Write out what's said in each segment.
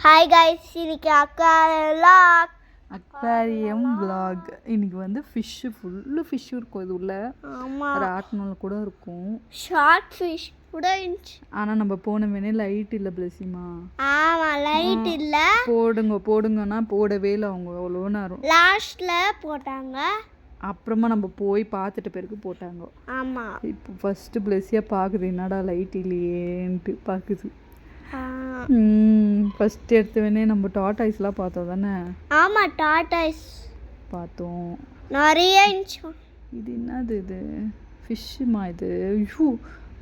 Hi guys, இன்னைக்கு aquarium vlog. இன்னைக்கு வந்து ஃபிஷ் ஃபுல்லு ஃபிஷ் இருக்கும். இது உள்ள ராட்னல் கூட இருக்கும், ஷார்ட் ஃபிஷ் கூட இருந்துச்சு. ஆனால் நம்ம போன வேணே லைட் இல்லை பிளஸிமா. ஆமாம், லைட் இல்லை. போடுங்கன்னா போடவே இல்லை அவங்க அவ்வளோ நேரம். லாஸ்ட்டில் போட்டாங்க, அப்புறமா நம்ம போய் பார்த்துட்ட பிறகு போட்டாங்க. ஆமாம், இப்போ ஃபஸ்ட்டு பிளஸியாக பார்க்குது, என்னடா லைட் இல்லையேன்ட்டு பார்க்குது. ஃபஸ்ட் எடுத்தவனே நம்ம டாட்டாய்ஸ்லாம் பார்த்தோம் தானே? ஆமாம், டாட்டாய்ஸ் பார்த்தோம், நிறைய இருந்துச்சு. இது என்னது? இது ஃபிஷ்ஷுமா? இது ஐயோ,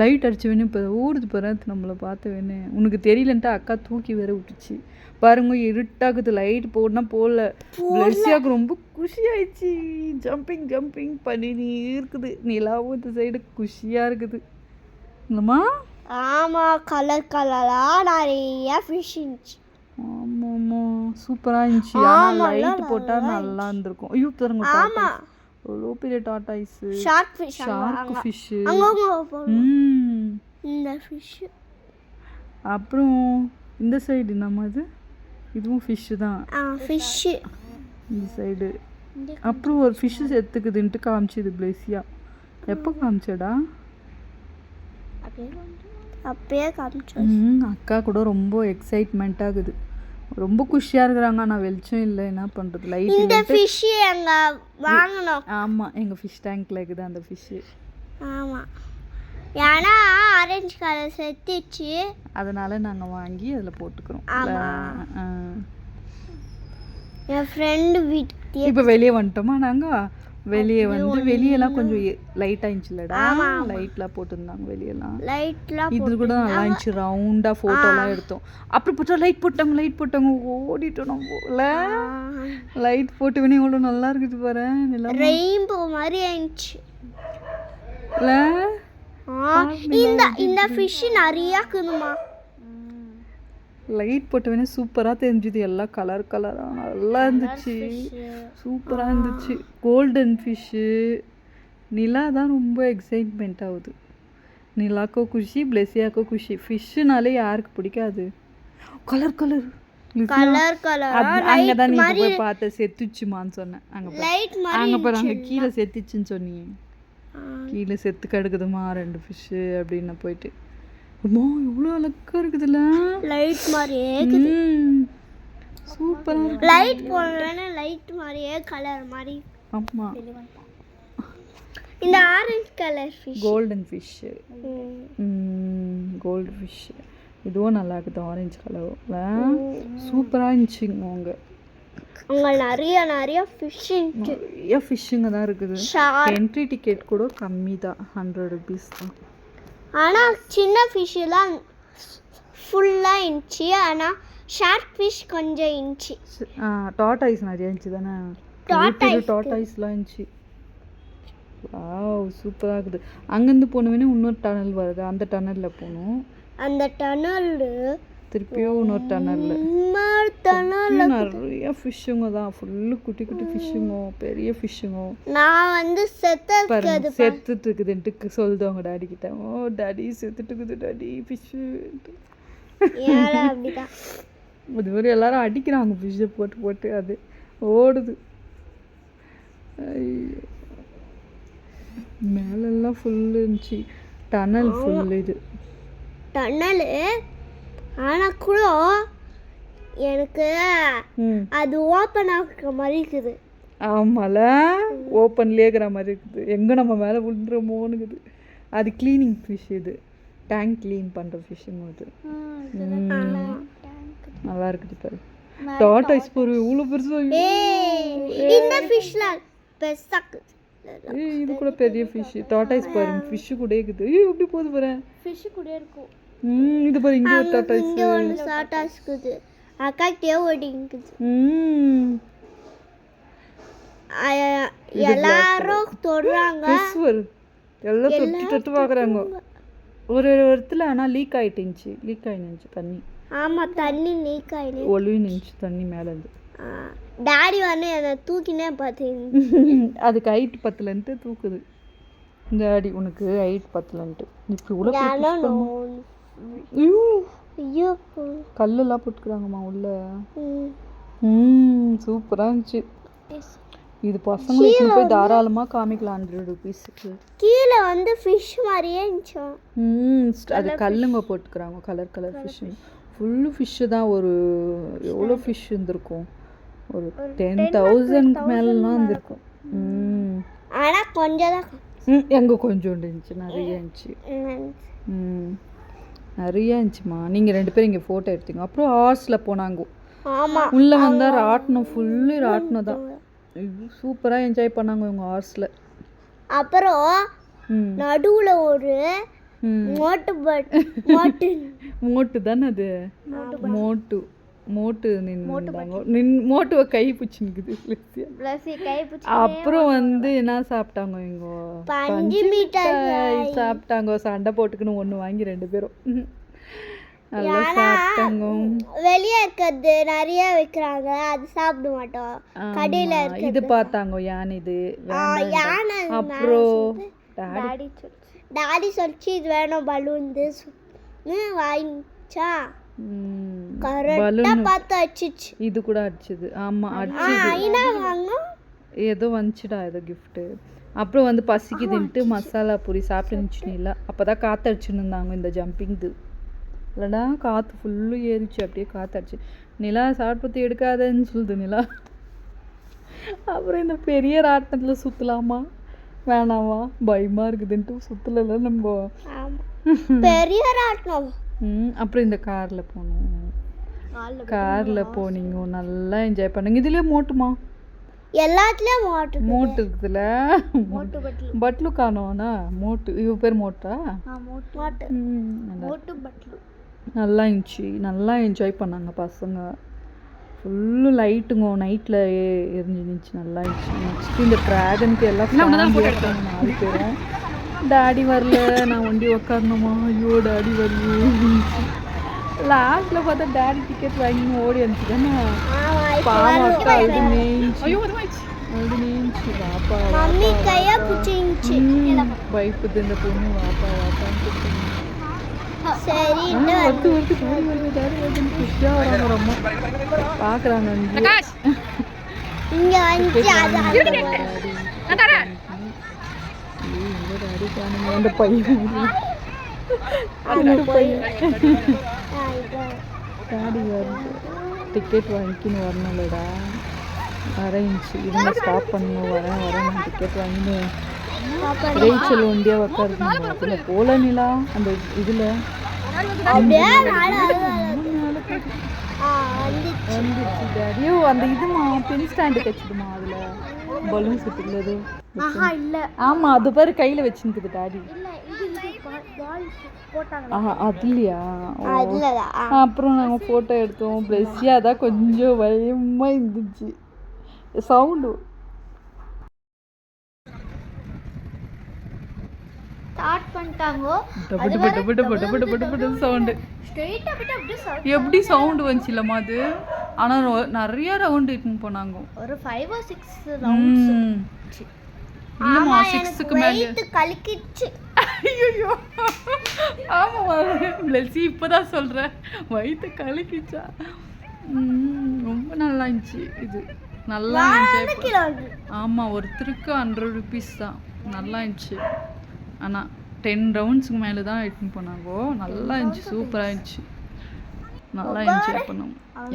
லைட் அடிச்சவனே இப்போ ஓடுது பாரு, நம்மளை பார்த்தவனே. உனக்கு தெரியலன்ட்டு அக்கா தூக்கி வேற விட்டுச்சு பாருங்க. இருட்டாக்குது, லைட் போடனா போடல. பிளஸியாவுக்கு ரொம்ப குஷி ஆயிடுச்சு. ஜம்பிங் பண்ணி இருக்குது. நிலாவும் இந்த சைடு குஷியாக இருக்குது இல்லைம்மா? ஆமாம், கலராக நிறைய ஃபிஷ் இருந்துச்சு. ஆமாம்மா, சூப்பராக இருந்துச்சு. ஆனால் லைட் போட்டால் நல்லா இருந்திருக்கும். ஐயோ தருங்க, ஆமாம், எவ்வளோ பெரிய டாட்டாய்ஸு, ஷார்க் ஃபிஷ்ஷு, இந்த ஃபிஷ்ஷு. அப்புறம் இந்த சைடு நம்ம இதுவும் ஃபிஷ்ஷு தான், ஃபிஷ்ஷு இந்த சைடு. அப்புறம் ஒரு ஃபிஷ்ஷு செத்துக்குதுன்ட்டு காமிச்சிது பிளேசியா. எப்போ காமிச்சடா? அப்பயே காமிச்சோம். அக்கா கூட ரொம்ப எக்ஸைட்மெண்ட் ஆகுது, ரொம்ப குஷியாக இருக்கிறாங்க. ஆனால் வெளிச்சம் இல்லை, என்ன பண்ணுறது? லைட் இந்த ஃபிஷ் எங்க வாங்கணும். ஆமாம், எங்கள் ஃபிஷ் டேங்க்கில் இருக்குது அந்த ஃபிஷ்ஷு. ஆமாம், ஏன்னா ஆரஞ்சு கலர் செத்துச்சு, அதனால் நாங்கள் வாங்கி அதில் போட்டுக்கிறோம். என் ஃப்ரெண்டு வீட்டுக்கு இப்போ வெளியே வந்துட்டோமா நாங்கள்? வெளியே வந்து வெளியெல்லாம் கொஞ்சம் லைட்டாக இருந்துச்சுலடா, லைட்லாம் போட்டிருந்தாங்க வெளியெல்லாம். லைட்லாம் இது கூட நல்லா இருந்துச்சு, ரவுண்டாக ஃபோட்டோலாம் எடுத்தோம். அப்புறம் பார்த்தா லைட் போட்டாங்க, ஓடிட்டோம் நம்ம. லைட் போட்டு வேணே எவ்வளோ நல்லா இருக்குது பாரு, ரெயின்போ மாதிரி இருந்துச்சு. இந்த ஃபிஷ் நிறைய இருக்குதுமா. லைட் போட்ட வேணே சூப்பராக தெரிஞ்சுது, எல்லாம் கலராக நல்லா இருந்துச்சு, சூப்பராக இருந்துச்சு. Golden fish. நிலா தான் ரொம்ப எக்ஸைட்மெண்ட் ஆகுது. நிலாக்கோ குஷி, பிளெஸியாக்கோ குஷி. ஃபிஷ்ஷுனாலே யாருக்கு பிடிக்காது? கலர் அங்கே தான் நீ போய் பார்த்த செத்துச்சுமான்னு சொன்னேன். அங்கே பாரு, அங்கே கீழே செத்துச்சுன்னு சொன்னீங்க. கீழே செத்து கிடக்குதுமா 2 ஃபிஷ்ஷு அப்படின்னு போயிட்டு. அம்மா எவ்வளோ அழகா இருக்குதுல்ல, லைட் மாதிரியே இருக்குது. சூப்பரா இருக்கு. லைட் போடுறேன்னா லைட் மாதிரியே கலர் மாதிரி. ஆமாம், இந்த orange colour fish golden fish. Gold fish இதுவும் நல்லா இருக்குது, ஆரஞ்சு கலரில் சூப்பராக இருந்துச்சுங்க. அங்கே நிறைய ஃபிஷ் இருந்துச்சு. நிறைய ஃபிஷ்ஷுங்க தான் இருக்குது. என்ட்ரி டிக்கெட் கூட கம்மி தான், 100 rupees தான். ஆனால் சின்ன ஃபிஷ்ஷெலாம் ஃபுல்லாக இருந்துச்சு, ஆனால் ஷார்க் ஃபிஷ் கொஞ்சம் இருந்துச்சு. டாட்டாய்ஸ் நிறைய இருந்துச்சு தானே? டாட்டாய்ஸ்லாம் இருந்துச்சு. வாவ், சூப்பராக இருக்குது. அங்கேருந்து போனவொடனே இன்னொரு டனல் வருது, அந்த டனலில் போகணும். அந்த டனல் திருப்பியும் இன்னொரு டனலில் நிறைய ஃபிஷ்ஷுங்க தான், ஃபுல்லு குட்டி ஃபிஷ்ஷுங்க, பெரிய ஃபிஷ்ஷுங்க. நான் வந்து செத்துட்டு இருக்குதுன்ட்டு சொல்லுது அவங்க டாடி கிட்ட. ஓ டாடி செத்துட்டு இருக்குது டாடி ஃபிஷ்ஷு. அது மாதிரி எல்லாரும் அடிக்கிறாங்க ஃபிஷ்ஷை போட்டு அது ஓடுது. மேலெல்லாம் ஃபுல்லு இருந்துச்சு, டனல் ஃபுல்லு. இது டனல், ஆனால் கூட எனக்கு அது ஓப்பன் ஆகிற மாதிரி இருக்குது. ஆமால, ஓப்பன்லேயே இருக்கிற மாதிரி இருக்குது. எங்கே நம்ம மேலே விழுந்துறோமோன்னு இருக்குது. அது க்ளீனிங் ஃபிஷ், இது டேங்க் க்ளீன் பண்ணுற ஃபிஷ்ஷுங்க. அது நல்லா இருக்குது பாரு. டாட்டாய்ஸ் பாரு எவ்வளோ பெருசு. இந்த ஃபிஷ்லாம் பெருசாக, இது கூட பெரிய ஃபிஷ்ஷு. டாட்டாய்ஸ் பாரு, ஃபிஷ்ஷு கூட இருக்குது. எப்படி போகுது பாரு, ஃபிஷ்ஷு கூட இருக்கும். இது பாரு, இங்கே ஒரு டாட்டாய்ஸ், இங்கே ஒன்று டாட்டாய்ஸ் இருக்குது. அக்காக்கிட்டே ஓடிங்குது. எல்லாரும் தொடுறாங்க, எல்லாம் தொட்டு பார்க்குறாங்க. ஒரு இடத்துல ஆனால் லீக் ஆகிடுச்சு தண்ணி. ஆமாம், தண்ணி லீக் ஆகிடுச்சு, ஒழுவி நின்றுச்சு தண்ணி மேலேருந்து. டாடி வந்து அதை தூக்கினே பார்த்தீங்க. அதுக்கு ஹைட் பத்தலன்ட்டு தூக்குது டாடி. உனக்கு ஹைட் பத்தலன்ட்டு இப்படி உள்ள ஐயோ கல்லெல்லாம் போட்டுக்கிறாங்கம்மா உள்ள. ம். சூப்பராக இருந்துச்சு. இது பசங்களுக்கு போய் தாராளமாக காமிக்கலாம் 100 ரூபீஸுக்கு. கீழே வந்து ஃபிஷ் மாதிரியே இருந்துச்சு. அது கல்லுங்க போட்டுக்கிறாங்க, colour colour fish. Full fish தான். ஒரு எவ்வளோ ஃபிஷ் இருந்திருக்கும், ஒரு 10,000க்கு மேலாம் இருந்திருக்கும். ஆனால் கொஞ்சம் தான். எங்கே கொஞ்சோண்டு இருந்துச்சு, நிறைய இருந்துச்சு. நிறைய இருந்துச்சுமா. நீங்கள் 2 பேரும் இங்கே ஃபோட்டோ எடுத்தீங்க. அப்புறம் ஹார்ஸில் போனாங்க. ஆமாம், உள்ளே வந்தால் ராட்டினம், ஃபுல்லு ராட்டினம் தான். சூப்பராக என்ஜாய் பண்ணாங்க இவங்க ஹார்ஸில். அப்புறம் நடுவில் ஒரு மோட்டு தானே அது, மோட்டு மோட்டுவை கை பிடிச்சிருக்குது. அப்புறம் வந்து என்ன சாப்பிட்டாங்க இவங்க, பஞ்சு மிட்டாய் சாப்பிட்டாங்க. சண்டை போட்டுக்குன்னு ஒன்று வாங்கி 2 பேரும் நல்லா சாப்பிட்டாங்க. வெளியே இருக்கிறது நிறைய வைக்கிறாங்க, அது சாப்பிட மாட்டோம். கடையில் இருக்கு இது பார்த்தாங்க, யானை. இது யானை. அப்புறம் டாடி சொல்லிச்சு இது வேணும் பலூன் வாங்கிச்சா. கரெக்டா பார்த்து அடிச்சிச்சு. இது கூட அடிச்சது. ஆமாம் அடிச்சது. ஏதோ வந்துச்சுடா, ஏதோ கிஃப்ட்டு. அப்புறம் வந்து பசிக்குதுன்ட்டு மசாலா பூரி சாப்பிட்டு இருந்துச்சுன்னு. அப்போ தான் காற்று அடிச்சுன்னு இருந்தாங்க இந்த ஜம்பிங்து. இல்லைடா காற்று ஃபுல்லு ஏறிச்சு, அப்படியே காற்று அடிச்சு. நிலா சாப்பிட்டு எடுக்காதன்னு சொல்லுது நிலா. அப்புறம் இந்த பெரிய ராட்டினத்தில் சுற்றலாமா வேணாமா பயமாக இருக்குதுன்ட்டு சுற்றல நம்ம. பெரிய ராட்டினம். அப்புறம் இந்த காரில் போனோம். காரில் போனீங்க, நல்லா என்ஜாய் பண்ணுங்க. இதுலேயே மோட்டுமா, எல்லாத்துலேயும் மோட்டு இருக்குதுல்ல. பட்லு காணோண்ணா, மோட்டு. இவ பேர் மோட்டா. நல்லா இருந்துச்சு, நல்லா என்ஜாய் பண்ணாங்க பசங்க. ஃபுல்லு லைட்டுங்க, நைட்டில் எரிஞ்சிருந்துச்சு, நல்லா இருந்துச்சு. நெக்ஸ்ட்டு இந்த ட்ராகனுக்கு எல்லாம் 4 பேரும். டாடி வரல, நான் ஒண்டி உக்காரணுமா. ஐயோ டாடி வரல. லாஸ்ட்டில் பார்த்தா டாடி டிக்கெட் வாங்கி ஓடி வந்துச்சு தானே. பாப்பாக்கா அது மேய்ச்சி வாப்பா பயப்புது இந்த பொண்ணு. வாப்பா வாப்பான்னு பார்க்குறாங்க. அந்த பையன் டாடி வருது, டிக்கெட் வாங்கிக்கின்னு வரணும்லடா. வரேன்ச்சு, இவங்க ஸ்டாப் பண்ணணும். வரேன் நான் டிக்கெட் வாங்கின்னு ரேச்சல் ஒண்டியாக உக்காருங்க. அதில் போல நிலா அந்த இதில் வந்துச்சு டாடியோ. அந்த இதுமா பென் ஸ்டாண்டு கச்சிடுமா, அதில் பலூன் சுட்டுள்ளது. ஆமாம், அது பாரு கையில் வச்சுருக்குது டாடி. அது இல்லையா. அப்புறம் நாங்கள் ஃபோட்டோ எடுத்தோம். ப்ளஸ்ஸியாக தான் கொஞ்சம் பயமாக இருந்துச்சு சவுண்டு. எப்படி சவுண்டு வந்துச்சு இல்லம்மா அது. ஆனால் நிறைய ரவுண்டு இட்டுன்னு போனாங்க. ஒரு 5 or 6 ரவுண்ட்ஸ். இல்லம்மா 6க்கு மேலே கலக்கிச்சு. ஐயோ ஆமாம்மா லெசி இப்போதான் சொல்கிறேன், வயிற்று கலக்கிச்சா. ரொம்ப நல்லா இருந்துச்சு இது. நல்லா என்ஜாய். ஆமாம், ஒருத்தருக்கு 100 ரூபீஸ் தான். நல்லா இருந்துச்சு. ஆனால் 10 ரவுண்ட்ஸுக்கு மேலே தான் எடுத்துன்னு போனாங்கோ. நல்லா இருந்துச்சு, சூப்பராக இருந்துச்சு. நல்லா என்ஜாய் பண்ணோம்.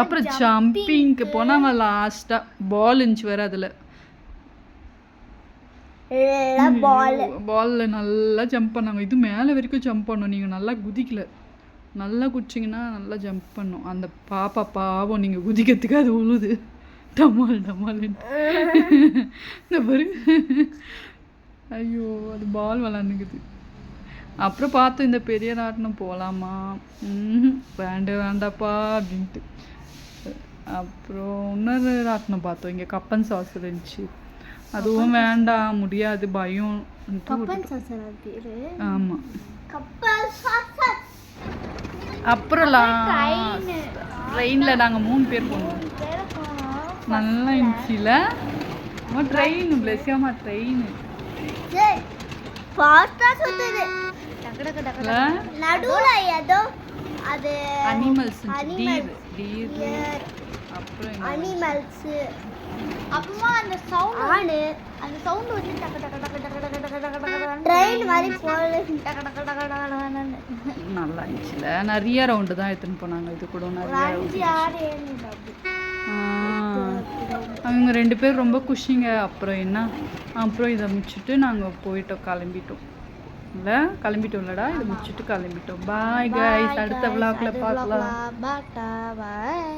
அப்புறம் ஜம்பிங்க்கு போனாங்க. லாஸ்ட்டாக பால் இருந்துச்சு வேறு. அதில் பாலில் நல்லா ஜம்ப் பண்ணாங்க. இது மேலே வரைக்கும் ஜம்ப் பண்ணோம். நீங்கள் நல்லா குதிக்கல, நல்லா குதிச்சிங்கன்னா நல்லா ஜம்ப் பண்ணும். அந்த பாப்பா பாவம், நீங்கள் குதிக்கிறதுக்கு அது உழுது டமால் டமால்னு. இந்த பாரு, ஐயோ அது பால் விளாண்டுக்குது. அப்புறம் பார்த்தோம் இந்த பெரிய ராட்டினம் போகலாமா. வேண்டாப்பா அப்படின்ட்டு. அப்புறம் இன்னொரு ராட்டினம் பார்த்தோம், இங்கே கப்பன் சாஸ் இருந்துச்சு. அதுவும் வேண்டாம், முடியாது, பயம். ஆமாம். அப்புறம் ட்ரெயினில் நாங்கள் 3 பேர் போனோம். நல்லா இருந்துச்சுல ட்ரெயின். பிளஸியாமா ட்ரெயின் அது அனிமல்ஸ் டீர் அப்புறம் என்ன? அனிமல்ஸ். அப்புறமா அந்த சவுண்ட் அந்த சவுண்ட் வந்து டக்கு டக்கு டக்கு டக்கு டக்கு டக்கு டக்கு டக்கு ட்ரெயின் மாதிரி போகுது. டக்கு டக்கு டக்கு டக்கு நல்லா இருந்துச்சுல. நிறைய ரவுண்டு தான் எடுத்துன்னு போனாங்க. இது கூட நிறைய அஞ்சு ஆறு ஏழு அப்படி. அவங்க 2 பேரும் ரொம்ப குஷிங்க. அப்புறம் என்ன, அப்புறம் இதை முடிச்சுட்டு நாங்கள் போயிட்டோம், கிளம்பிட்டோம். இல்லை கிளம்பிட்டோம்லடா, இதை முடிச்சுட்டு கிளம்பிட்டோம். பாய் கைஸ், அடுத்த விளாக்ல பார்க்கலாம். பாய்.